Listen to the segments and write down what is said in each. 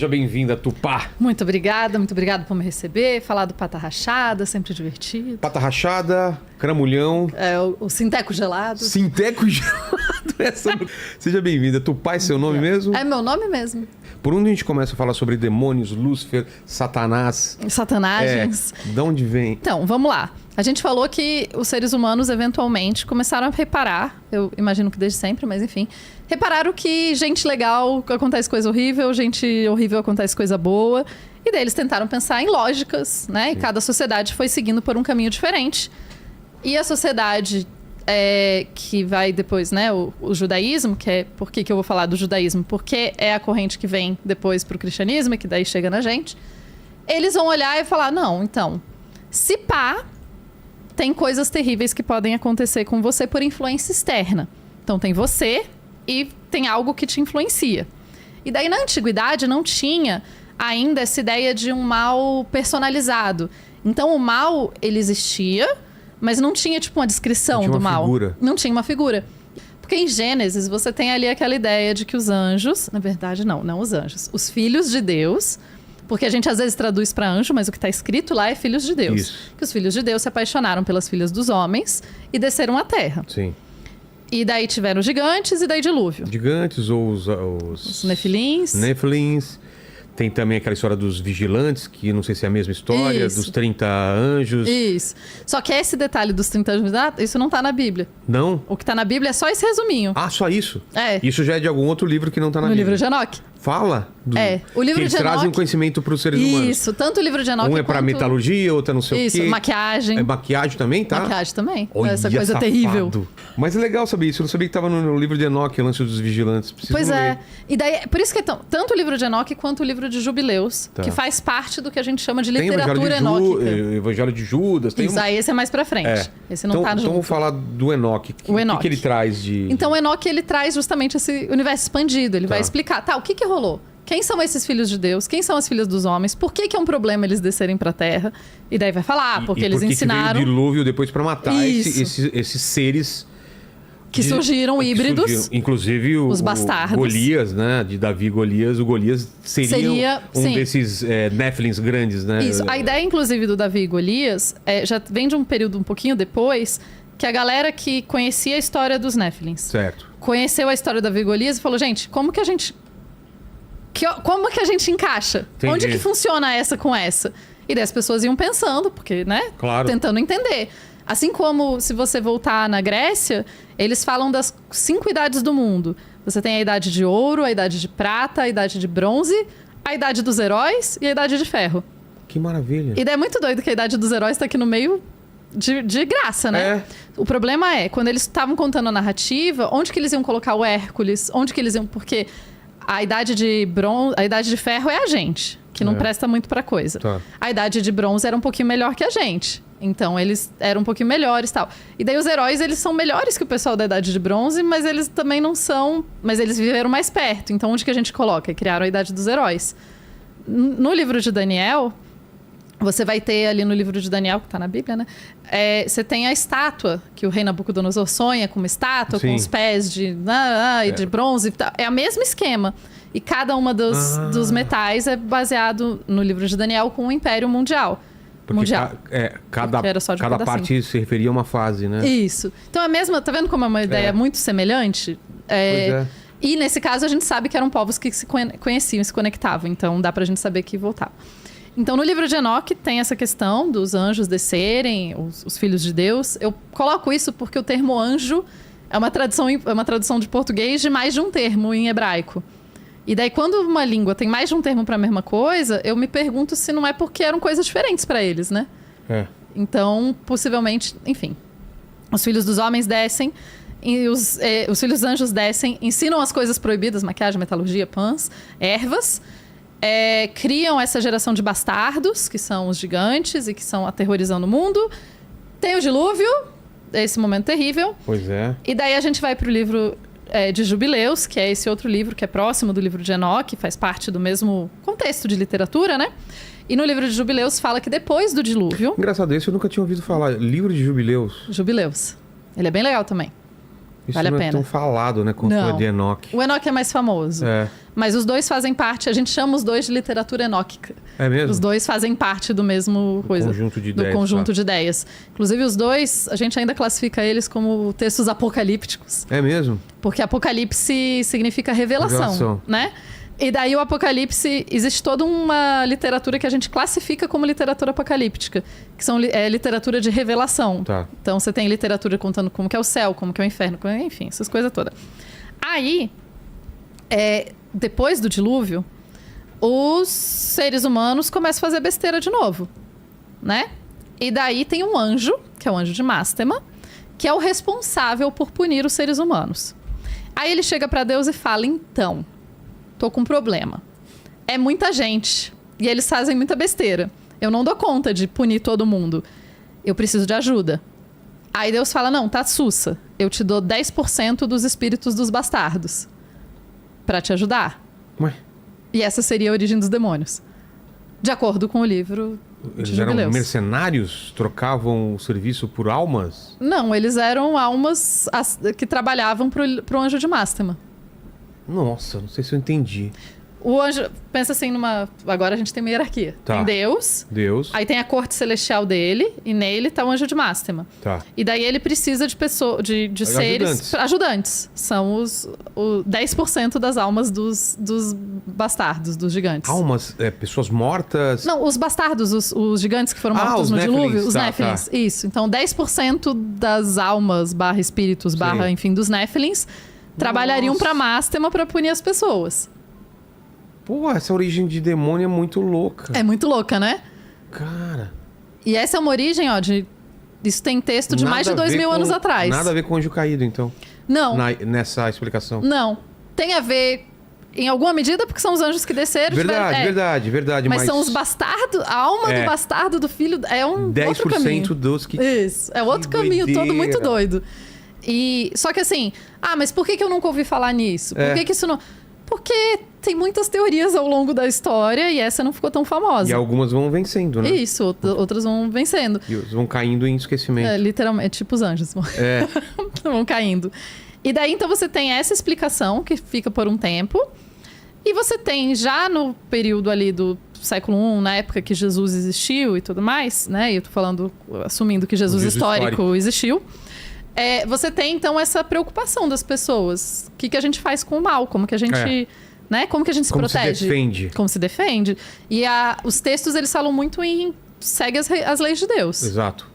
Seja bem-vinda, Tupá. Muito obrigada por me receber. Falar do Pata Rachada, sempre divertido. Pata Rachada, Cramulhão. O Sinteco Gelado. Sinteco Gelado. Seja bem-vinda. Tupá é seu nome mesmo? É meu nome mesmo. Por onde a gente começa a falar sobre demônios, Lúcifer, Satanás? Satanagens. De onde vem? Então, vamos lá. A gente falou que os seres humanos, eventualmente, começaram a reparar, eu imagino que desde sempre, mas enfim, repararam que gente legal acontece coisa horrível, gente horrível acontece coisa boa, e daí eles tentaram pensar em lógicas, né? E cada sociedade foi seguindo por um caminho diferente. E a sociedade que vai depois, né? O judaísmo, que é... Por que eu vou falar do judaísmo? Porque é a corrente que vem depois pro cristianismo, que daí chega na gente. Eles vão olhar e falar, não, então, se pá... tem coisas terríveis que podem acontecer com você por influência externa. Então tem você e tem algo que te influencia. E daí na antiguidade não tinha ainda essa ideia de um mal personalizado. Então o mal, ele existia, mas não tinha tipo uma descrição do mal. Não tinha uma figura. Porque em Gênesis você tem ali aquela ideia de que os anjos... Na verdade não os anjos. Os filhos de Deus... Porque a gente às vezes traduz para anjo, mas o que está escrito lá é filhos de Deus. Isso. Que os filhos de Deus se apaixonaram pelas filhas dos homens e desceram à terra. Sim. E daí tiveram gigantes e daí dilúvio. Gigantes ou os nefilins. Nefilins. Tem também aquela história dos vigilantes, que não sei se é a mesma história, Isso. dos 30 anjos. Isso. Só que esse detalhe dos 30 anjos, isso não tá na Bíblia. Não? O que tá na Bíblia é só esse resuminho. Ah, só isso? É. Isso já é de algum outro livro que não tá na No Bíblia. livro de Enoque. Fala? O livro que eles de Enoque... trazem um conhecimento para os seres humanos. Isso, tanto o livro de Enoque Um é para quanto... metalurgia, outro é não sei o quê. Isso, maquiagem. É maquiagem também, tá? Maquiagem também. Olha, essa coisa safado. terrível. Mas é legal saber isso. Eu não sabia que estava no livro de Enoque, o lance dos vigilantes. Preciso Pois é. ler. E daí, por isso que é tanto o livro de Enoque quanto o livro de Jubileus, Tá. que faz parte do que a gente chama de Tem literatura enóquica. o Evangelho de Judas. Tem Isso, aí esse é mais pra frente. Esse não tá junto. Então vamos falar do Enoque. O Enoque. que ele traz de... Então o Enoque, ele traz justamente esse universo expandido. Ele vai explicar, o que rolou? Quem são esses filhos de Deus? Quem são as filhas dos homens? Por que é um problema eles descerem pra terra? E daí vai falar, porque eles ensinaram... que veio o dilúvio depois pra matar esses seres... Que surgiram híbridos. Inclusive os bastardos. Golias, né? De Davi e Golias. O Golias seria um desses Nefilins grandes, né? Isso. A ideia, inclusive, do Davi e Golias já vem de um período um pouquinho depois, que a galera que conhecia a história dos Nefilins Certo. conheceu a história do Davi e Golias e falou, gente, como que a gente encaixa? Entendi. Onde que funciona essa com essa? E daí as pessoas iam pensando, porque, né? Claro. Tentando entender. Assim como, se você voltar na Grécia, eles falam das 5 idades do mundo. Você tem a idade de ouro, a idade de prata, a idade de bronze, a idade dos heróis e a idade de ferro. Que maravilha. E daí é muito doido que a idade dos heróis tá aqui no meio de graça, né? O problema é, quando eles estavam contando a narrativa, onde que eles iam colocar o Hércules? Onde que eles iam... Porque a idade de ferro é a gente, que não presta muito pra coisa. Tá. A idade de bronze era um pouquinho melhor que a gente. Então, eles eram um pouquinho melhores e tal. E daí os heróis, eles são melhores que o pessoal da idade de bronze, mas eles também não são... Mas eles viveram mais perto. Então, onde que a gente coloca? Criaram a idade dos heróis. No livro de Daniel, você vai ter ali no livro de Daniel, que tá na Bíblia, né? Você tem a estátua, que o rei Nabucodonosor sonha com uma estátua, Sim. com os pés de bronze e tal. É o mesmo esquema. E cada uma dos metais é baseado no livro de Daniel com o Império Mundial. Porque cada parte se referia a uma fase, né? Isso. Então é a mesma... Tá vendo como é uma ideia muito semelhante? Pois é. E nesse caso a gente sabe que eram povos que se conheciam e se conectavam. Então dá pra gente saber que voltava. Então no livro de Enoque tem essa questão dos anjos descerem, os filhos de Deus. Eu coloco isso porque o termo anjo é uma tradução de português de mais de um termo em hebraico. E daí, quando uma língua tem mais de um termo para a mesma coisa, eu me pergunto se não é porque eram coisas diferentes para eles, né? Então, possivelmente, enfim. Os filhos dos homens descem, e os filhos dos anjos descem, ensinam as coisas proibidas, maquiagem, metalurgia, pães, ervas, criam essa geração de bastardos, que são os gigantes e que são aterrorizando o mundo. Tem o dilúvio, esse momento terrível. Pois é. E daí a gente vai pro livro... de Jubileus, que é esse outro livro que é próximo do livro de Enoque, faz parte do mesmo contexto de literatura, né? E no livro de Jubileus fala que depois do dilúvio... Engraçado, esse eu nunca tinha ouvido falar. Livro de Jubileus. Jubileus. Ele é bem legal também. Isso vale não a é pena. tão falado, né? Quanto Não. é de Enoque. O Enoque é mais famoso. Mas os dois fazem parte, a gente chama os dois de literatura enóquica. É mesmo? Os dois fazem parte do mesmo conjunto de ideias. Do conjunto de ideias. Inclusive, os dois, a gente ainda classifica eles como textos apocalípticos. É mesmo? Porque apocalipse significa revelação, né? E daí o Apocalipse, existe toda uma literatura que a gente classifica como literatura apocalíptica, que são literatura de revelação. Tá. Então você tem literatura contando como que é o céu, como que é o inferno, enfim, essas coisas todas. Aí, depois do dilúvio, os seres humanos começam a fazer besteira de novo, né? E daí tem um anjo, que é o anjo de Mástema, que é o responsável por punir os seres humanos. Aí ele chega para Deus e fala, então... tô com um problema. É muita gente. E eles fazem muita besteira. Eu não dou conta de punir todo mundo. Eu preciso de ajuda. Aí Deus fala, não, tá sussa. Eu te dou 10% dos espíritos dos bastardos. Pra te ajudar. Ué? E essa seria a origem dos demônios. De acordo com o livro de Eles eram Jubileus. mercenários? Trocavam o serviço por almas? Não, eles eram almas que trabalhavam pro anjo de Mástema. Nossa, não sei se eu entendi. O anjo, pensa assim agora a gente tem uma hierarquia. Tá. Tem Deus. Aí tem a corte celestial dele. E nele tá o anjo de Mástema. Tá. E daí ele precisa de pessoas, de seres... Ajudantes. São os 10% das almas dos bastardos, dos gigantes. Almas? Pessoas mortas? Não, os bastardos, os gigantes que foram mortos no dilúvio. Os Néfilins. Tá. Isso. Então 10% das almas, /espíritos, enfim, dos Néfilins... trabalhariam pra Mástema pra punir as pessoas. Pô, essa origem de demônio é muito louca. É muito louca, né? Cara. E essa é uma origem, isso tem texto de mais de 2.000 anos atrás. Nada a ver com o anjo caído, então. Não. Nessa explicação. Não. Tem a ver, em alguma medida, porque são os anjos que desceram. Verdade. Mas são os bastardos, a alma do bastardo, do filho, é um 10% outro caminho. Dos que... Isso, é outro caminho todo muito doido. Só que assim, mas por que eu nunca ouvi falar nisso? Por que isso não... Porque tem muitas teorias ao longo da história e essa não ficou tão famosa. E algumas vão vencendo, né? Isso, outras vão vencendo. E vão caindo em esquecimento. Literalmente, tipo os anjos. Vão caindo. E daí, então, você tem essa explicação que fica por um tempo. E você tem, já no período ali do século I, na época que Jesus existiu e tudo mais, né? E eu tô falando, assumindo que Jesus histórico existiu. Você tem, então, essa preocupação das pessoas. O que a gente faz com o mal? Como que a gente... Né? Como que a gente se protege? Como se defende. E os textos, eles falam muito em... segue as leis de Deus. Exato.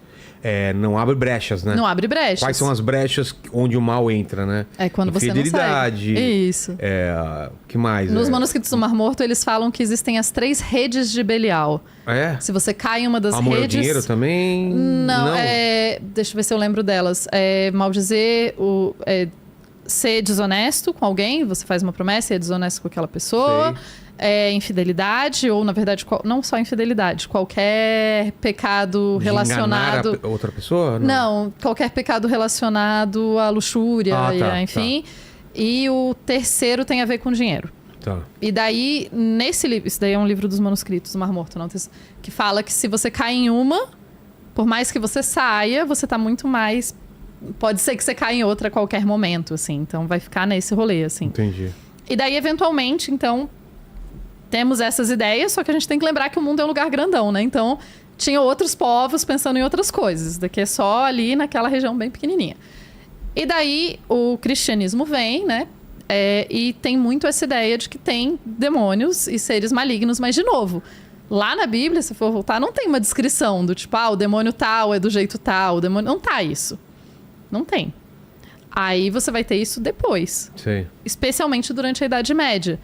Não abre brechas, né? Não abre brechas. Quais são as brechas onde o mal entra, né? Quando você não segue. Isso. O que mais? Nos manuscritos do Mar Morto, eles falam que existem as 3 redes de Belial. Se você cai em uma das redes... Amor ao dinheiro também? Não. Deixa eu ver se eu lembro delas. Maldizer, ser desonesto com alguém. Você faz uma promessa e é desonesto com aquela pessoa. Infidelidade, ou na verdade, não só infidelidade, qualquer pecado relacionado... Enganar a outra pessoa? Não, qualquer pecado relacionado à luxúria, enfim. Tá. E o terceiro tem a ver com dinheiro. Tá. E daí, nesse livro, isso daí é um livro dos manuscritos do Mar Morto, não, que fala que se você cai em uma, por mais que você saia, você tá muito mais... Pode ser que você caia em outra a qualquer momento, assim. Então, vai ficar nesse rolê, assim. Entendi. E daí, eventualmente, então... Temos essas ideias, só que a gente tem que lembrar que o mundo é um lugar grandão, né? Então, tinha outros povos pensando em outras coisas. Daqui é só ali naquela região bem pequenininha. E daí, o cristianismo vem, né? E tem muito essa ideia de que tem demônios e seres malignos. Mas, de novo, lá na Bíblia, se for voltar, não tem uma descrição do tipo... o demônio tal é do jeito tal. O demônio... Não tá isso. Não tem. Aí, você vai ter isso depois. Sim. Especialmente durante a Idade Média.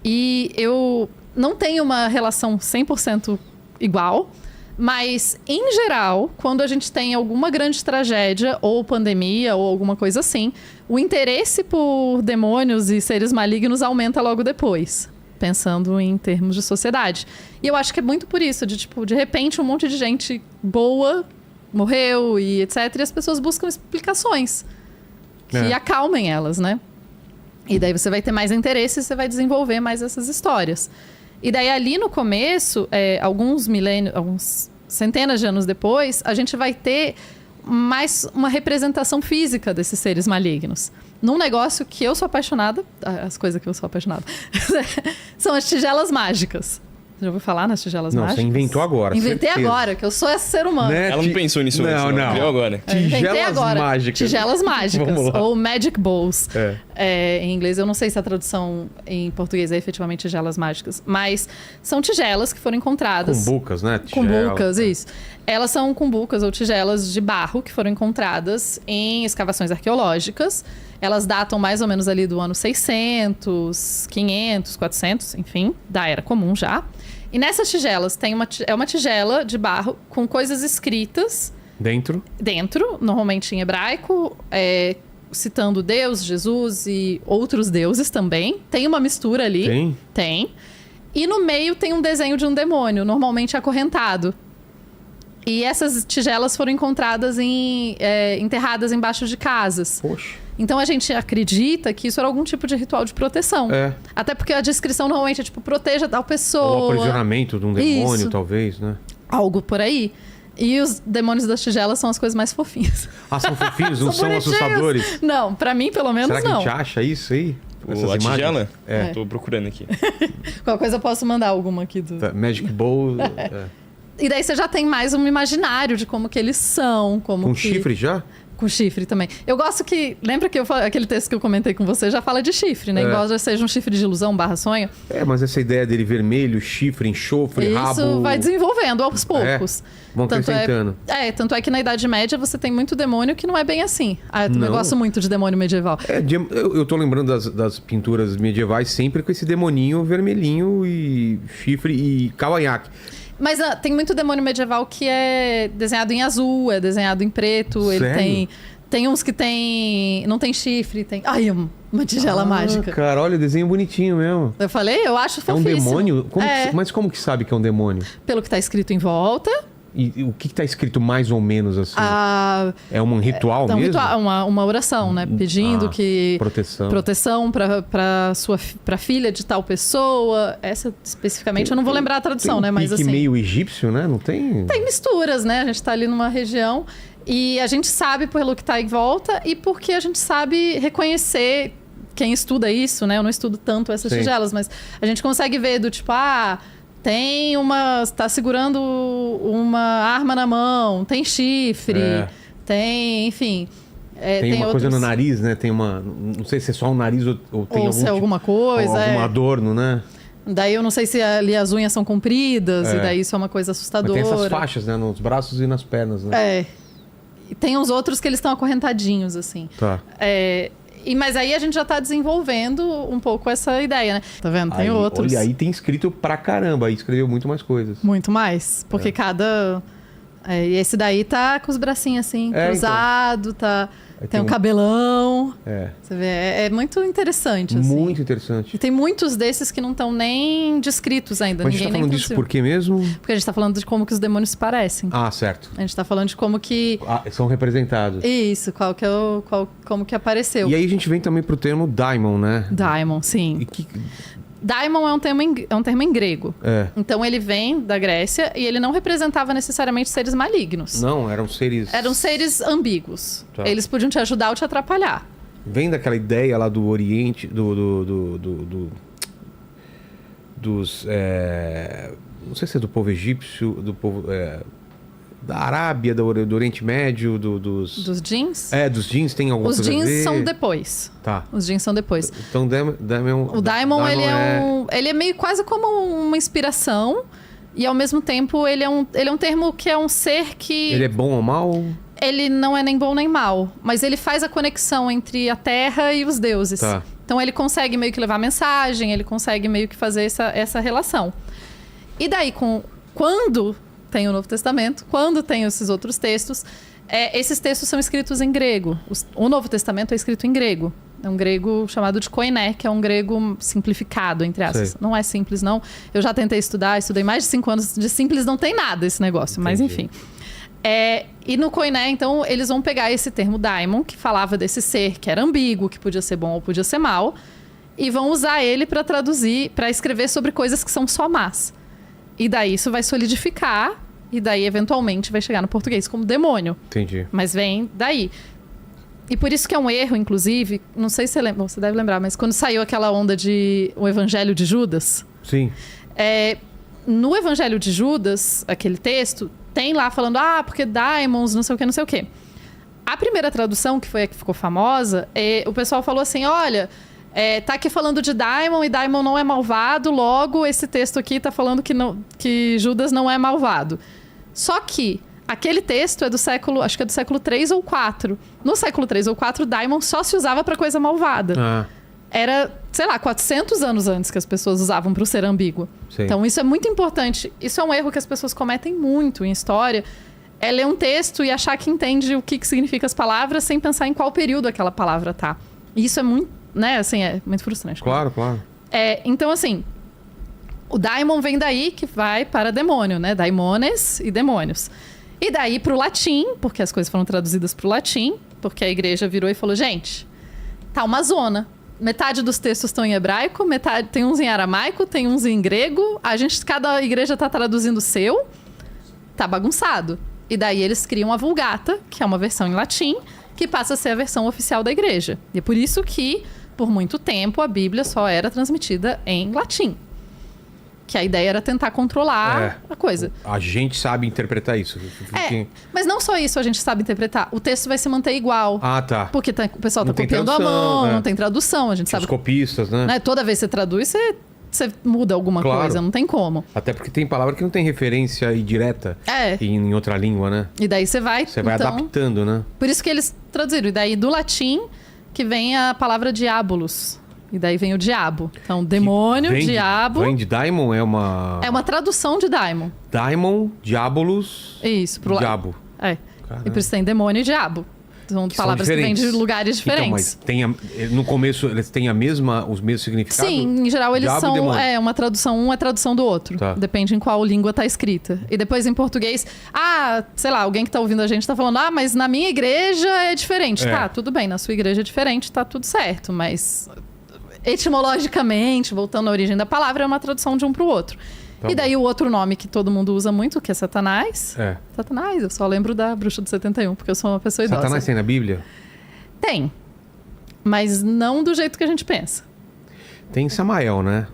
E eu não tenho uma relação 100% igual, mas, em geral, quando a gente tem alguma grande tragédia, ou pandemia, ou alguma coisa assim, o interesse por demônios e seres malignos aumenta logo depois, pensando em termos de sociedade. E eu acho que é muito por isso, de repente, um monte de gente boa morreu e etc. E as pessoas buscam explicações que acalmem elas, né? E daí você vai ter mais interesse e você vai desenvolver mais essas histórias. E daí ali no começo, alguns centenas de anos depois, a gente vai ter mais uma representação física desses seres malignos. num negócio que eu sou apaixonada. As coisas que eu sou apaixonada. São as tigelas mágicas. Você já ouviu falar nas tigelas mágicas? Você inventou agora. Inventei agora, que eu sou esse ser humano. Né? Ela não pensou nisso antes. Não. Criou agora. Tigelas mágicas. Tigelas mágicas. Ou Magic Bowls. Em inglês, eu não sei se a tradução em português é efetivamente tigelas mágicas. Mas são tigelas que foram encontradas. Cumbucas, né? Cumbucas, isso. Elas são cumbucas ou tigelas de barro que foram encontradas em escavações arqueológicas. Elas datam mais ou menos ali do ano 600, 500, 400, enfim, da Era Comum já. E nessas tigelas tem uma tigela de barro com coisas escritas... Dentro, normalmente em hebraico, citando Deus, Jesus e outros deuses também. Tem uma mistura ali. Tem. E no meio tem um desenho de um demônio, normalmente acorrentado. E essas tigelas foram encontradas enterradas embaixo de casas. Poxa. Então a gente acredita que isso era algum tipo de ritual de proteção. Até porque a descrição normalmente é tipo, proteja tal pessoa. Ou aprisionamento de um demônio, talvez, né? Algo por aí. E os demônios das tigelas são as coisas mais fofinhas. São fofinhos? Não são assustadores? Não, pra mim pelo menos não. Será que a gente acha isso aí? A tigela? Tô procurando aqui. Qualquer coisa eu posso mandar alguma aqui do... Magic Bowl. E daí você já tem mais um imaginário de como que eles são. Com chifre já? Com chifre também. Eu gosto que... Lembra que aquele texto que eu comentei com você já fala de chifre, né? Embora seja um chifre de ilusão / sonho. Mas essa ideia dele vermelho, chifre, enxofre, rabo... Isso vai desenvolvendo aos poucos. Vão acrescentando. Tanto é que na Idade Média você tem muito demônio que não é bem assim. Eu gosto muito de demônio medieval. Eu tô lembrando das pinturas medievais sempre com esse demoninho vermelhinho e chifre e cavanhaque. Mas tem muito demônio medieval que é desenhado em azul, é desenhado em preto. Sério? Ele tem uns que não tem chifre, tem... uma tigela mágica. Cara, olha, desenho bonitinho mesmo. Eu falei, eu acho fofíssimo. É um demônio? Mas como que sabe que é um demônio? Pelo que tá escrito em volta. E o que tá escrito mais ou menos assim? É um ritual mesmo? Uma oração, né? Pedindo que... Proteção pra filha de tal pessoa. Essa especificamente, eu não vou lembrar a tradução, né? Mas assim... meio egípcio, né? Não tem... Tem misturas, né? A gente tá ali numa região e a gente sabe pelo que tá em volta e porque a gente sabe reconhecer quem estuda isso, né? Eu não estudo tanto essas tigelas, mas a gente consegue ver do tipo, tá segurando uma arma na mão, tem chifre, tem, enfim... tem uma coisa no nariz, né? Tem uma... Não sei se é só o nariz ou tem alguma coisa. Algum adorno, né? Daí eu não sei se ali as unhas são compridas, e daí isso é uma coisa assustadora. Mas tem essas faixas, né? Nos braços e nas pernas, né? E tem os outros que eles estão acorrentadinhos, assim. Tá. Mas aí a gente já tá desenvolvendo um pouco essa ideia, né? Tá vendo? Tem outros. Olha, aí tem escrito pra caramba. Aí escreveu muito mais coisas. Muito mais. Porque cada... e esse daí tá com os bracinhos assim, cruzado, tá... Tem um cabelão. Você vê, é muito interessante, assim. Muito interessante. E tem muitos desses que não estão nem descritos ainda. Mas a gente tá falando disso por quê mesmo? Porque a gente tá falando de como que os demônios se parecem. Certo. A gente tá falando de como que... são representados. Isso, como que apareceu. E aí a gente vem também pro termo daimon, né? Daimon, sim. Daimon é um termo em grego. Então ele vem da Grécia e ele não representava necessariamente seres malignos. Não, eram seres... Eram seres ambíguos. Tá. Eles podiam te ajudar ou te atrapalhar. Vem daquela ideia lá do Oriente, dos... não sei se é do povo egípcio, do povo... da Arábia, do Oriente Médio, dos jeans? Dos jeans tem alguma coisa a ver? Os jeans são depois. Tá. Os jeans são depois. Então o daimon ele é meio quase como uma inspiração e ao mesmo tempo ele é um termo que é um ser que... Ele é bom ou mal? Ele não é nem bom nem mal, mas ele faz a conexão entre a terra e os deuses. Tá. Então ele consegue meio que levar mensagem, ele consegue meio que fazer essa relação. E daí, quando tem o Novo Testamento, quando tem esses outros textos, esses textos são escritos em grego. O Novo Testamento é escrito em grego. É um grego chamado de koiné, que é um grego simplificado, entre aspas. Sei. Não é simples, não. Eu já tentei estudei mais de 5 anos. De simples não tem nada esse negócio, Entendi. mas enfim. E no koiné, então, eles vão pegar esse termo daimon, que falava desse ser que era ambíguo, que podia ser bom ou podia ser mal, e vão usar ele para traduzir, para escrever sobre coisas que são só más. E daí isso vai solidificar, e daí eventualmente vai chegar no português como demônio. Entendi. Mas vem daí. E por isso que é um erro, inclusive, não sei se você lembra, você deve lembrar, mas quando saiu aquela onda de o Evangelho de Judas... Sim. No Evangelho de Judas, aquele texto, tem lá falando, porque daimons, não sei o quê. A primeira tradução, que foi a que ficou famosa, o pessoal falou assim, olha, tá aqui falando de daimon, e daimon não é malvado, logo esse texto aqui tá falando que Judas não é malvado. Só que aquele texto é do século, acho que é do século 3 ou 4. No século 3 ou 4, daimon só se usava pra coisa malvada. Era, sei lá, 400 anos antes que as pessoas usavam para o ser ambíguo. Sim. Então, isso é muito importante. Isso é um erro que as pessoas cometem muito em história. É ler um texto e achar que entende o que significa as palavras sem pensar em qual período aquela palavra tá. E isso é muito, né, assim, é muito frustrante. Claro, claro. Então, assim, o daimon vem daí que vai para demônio, né? Daimones e demônios. E daí para o latim, porque as coisas foram traduzidas para o latim, porque a igreja virou e falou, gente, tá uma zona. Metade dos textos estão em hebraico, metade tem uns em aramaico, tem uns em grego. Cada igreja está traduzindo o seu. Tá bagunçado. E daí eles criam a Vulgata, que é uma versão em latim, que passa a ser a versão oficial da igreja. E é por isso que, por muito tempo, a Bíblia só era transmitida em latim. Que a ideia era tentar controlar a coisa. A gente sabe interpretar isso. Mas não só isso a gente sabe interpretar. O texto vai se manter igual. Tá. Porque o pessoal tá copiando à mão, não tem tradução. A gente sabe. Os copistas, né? Toda vez que você traduz, você muda alguma coisa. Não tem como. Até porque tem palavra que não tem referência direta em outra língua, né? E daí você vai adaptando, né? Por isso que eles traduziram. E daí do latim que vem a palavra diabolos. E daí vem o diabo. Então, demônio, diabo... Vem de daimon? É uma tradução de daimon. Daimon, diabolos... Isso, pro diabo. E por isso tem demônio e diabo. São palavras que vêm de lugares diferentes. Então, mas no começo eles têm os mesmos significados? Sim, em geral eles são... uma tradução, um é tradução do outro. Tá. Depende em qual língua tá escrita. E depois em português... sei lá, alguém que tá ouvindo a gente tá falando... mas na minha igreja é diferente. Tá, tudo bem, na sua igreja é diferente, tá tudo certo. Mas... etimologicamente, voltando à origem da palavra, é uma tradução de um para o outro. E daí o outro nome que todo mundo usa muito, que é Satanás. Satanás, eu só lembro da Bruxa do 71, porque eu sou uma pessoa idosa. Satanás tem na Bíblia? Tem. Mas não do jeito que a gente pensa. Tem Samael, né?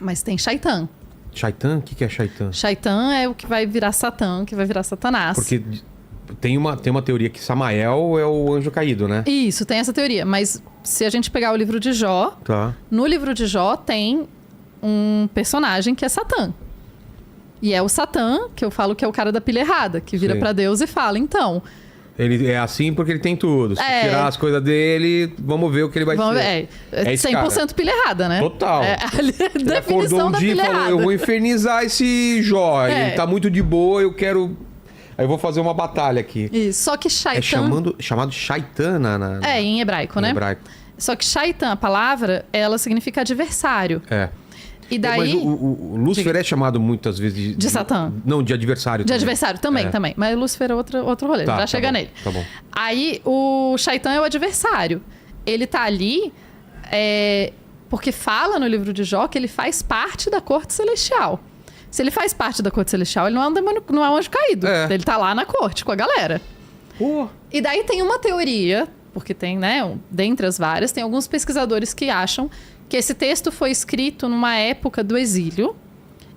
Mas tem Shaitan. Shaitan? O que é Shaitan? Shaitan é o que vai virar Satã, que vai virar Satanás. Porque... Tem uma teoria que Samael é o anjo caído, né? Isso, tem essa teoria. Mas se a gente pegar o livro de Jó... No livro de Jó tem um personagem que é Satã. E é o Satã, que eu falo que é o cara da pilha errada. Que vira pra Deus e fala, então... Ele é assim porque ele tem tudo. Se tirar as coisas dele, vamos ver o que ele vai ser. É 100% pilha errada, né? Total. A definição da pilha errada. Falou, eu vou infernizar esse Jó. Ele tá muito de boa, eu quero... Aí eu vou fazer uma batalha aqui. Isso, só que Shaitan... chamado Shaitan em hebraico, né? Só que Shaitan, a palavra, ela significa adversário. E daí... Mas o Lúcifer é chamado muitas vezes de Satã. Não, de adversário. De adversário também. Mas o Lúcifer é outro rolê. Já chega nele. Tá bom. Aí o Shaitan é o adversário. Ele tá ali porque fala no livro de Jó que ele faz parte da corte celestial. Se ele faz parte da corte celestial, ele não é um demônio, não é um anjo caído. Ele tá lá na corte com a galera. E daí tem uma teoria, porque tem, né, dentre as várias, tem alguns pesquisadores que acham que esse texto foi escrito numa época do exílio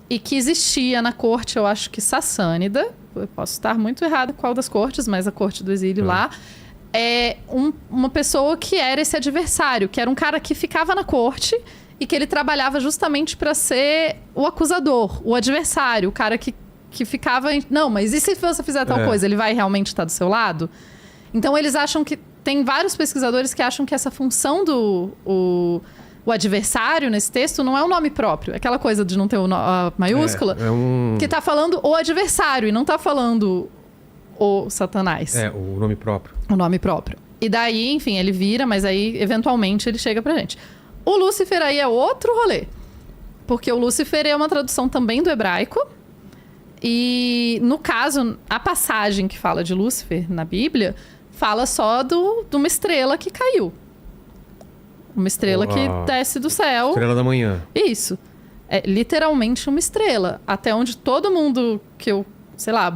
e que existia na corte, eu acho que sassânida, eu posso estar muito errado qual das cortes, mas a corte do exílio lá, uma pessoa que era esse adversário, que era um cara que ficava na corte... E que ele trabalhava justamente para ser o acusador, o adversário, o cara que ficava... Não, mas e se você fizer tal coisa? Ele vai realmente estar do seu lado? Então, eles acham que... Tem vários pesquisadores que acham que essa função do o adversário nesse texto não é um nome próprio. Aquela coisa de não ter a maiúscula. Que tá falando o adversário e não tá falando o Satanás. O nome próprio. O nome próprio. E daí, enfim, ele vira, mas aí, eventualmente, ele chega pra gente. O Lúcifer aí é outro rolê. Porque o Lúcifer é uma tradução também do hebraico. E, no caso, a passagem que fala de Lúcifer na Bíblia fala só de uma estrela que caiu. Uma estrela que desce do céu. Estrela da manhã. Isso. É literalmente uma estrela. Até onde todo mundo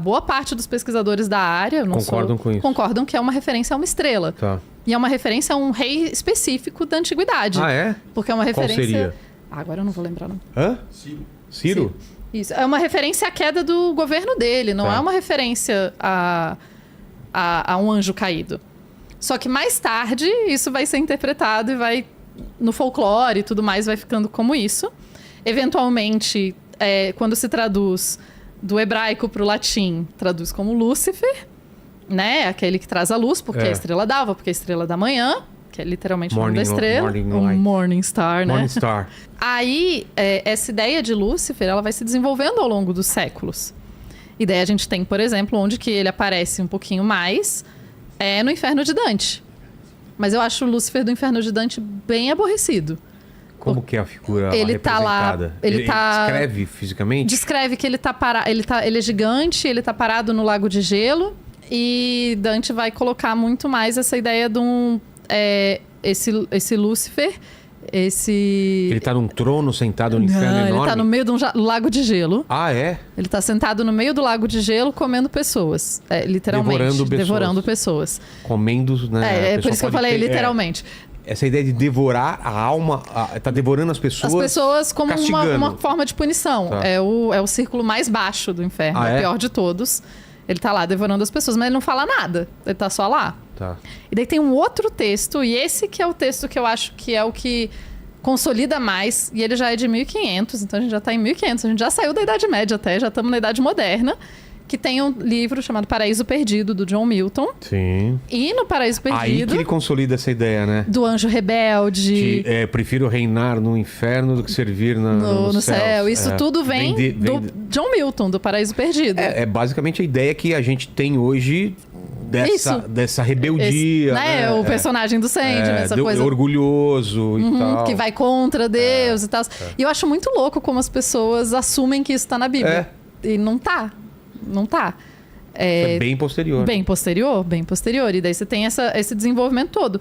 boa parte dos pesquisadores da área... Concordam com isso. Concordam que é uma referência a uma estrela. Tá. E é uma referência a um rei específico da antiguidade. Ah, é? Porque é uma referência... Qual seria? Agora eu não vou lembrar, não. Hã? Ciro? Isso. É uma referência à queda do governo dele, não é uma referência a um anjo caído. Só que mais tarde, isso vai ser interpretado e vai... No folclore e tudo mais, vai ficando como isso. Eventualmente, quando se traduz do hebraico para o latim, traduz como Lúcifer, né? Aquele que traz a luz, porque é a estrela d'alva, porque é a estrela da manhã, que é literalmente o nome da estrela. Morning Star, né? Morning Star. Aí, essa ideia de Lúcifer, ela vai se desenvolvendo ao longo dos séculos. E daí a gente tem, por exemplo, onde que ele aparece um pouquinho mais, no Inferno de Dante. Mas eu acho o Lúcifer do Inferno de Dante bem aborrecido. Como que é a figura ele representada? Tá lá, ele descreve fisicamente? Descreve que ele tá parado, ele é gigante, ele tá parado no lago de gelo. E Dante vai colocar muito mais essa ideia de esse Lúcifer, Ele tá num trono sentado no inferno enorme? Ele tá no meio de um lago de gelo. Ah, é? Ele tá sentado no meio do lago de gelo comendo pessoas. Literalmente. Devorando pessoas. Comendo, né? Por isso que eu falei literalmente. Essa ideia de devorar a alma, tá devorando as pessoas. As pessoas como castigando. uma forma de punição. Tá. É o círculo mais baixo do inferno, o pior de todos. Ele tá lá devorando as pessoas, mas ele não fala nada. Ele tá só lá. Tá. E daí tem um outro texto, e esse que é o texto que eu acho que é o que consolida mais, e ele já é de 1500, então a gente já tá em 1500, a gente já saiu da Idade Média até, já estamos na Idade Moderna, que tem um livro chamado Paraíso Perdido, do John Milton. Sim. E no Paraíso Perdido... Aí que ele consolida essa ideia, né? Do anjo rebelde. Prefiro reinar no inferno do que servir no céu. Isso tudo vem do John Milton, do Paraíso Perdido. É basicamente a ideia que a gente tem hoje dessa rebeldia. Né? O personagem do Sandman, essa coisa. Orgulhoso e tal. Que vai contra Deus e tal. E eu acho muito louco como as pessoas assumem que isso tá na Bíblia. E não tá. Não tá. É bem posterior. Bem posterior. E daí você tem esse desenvolvimento todo.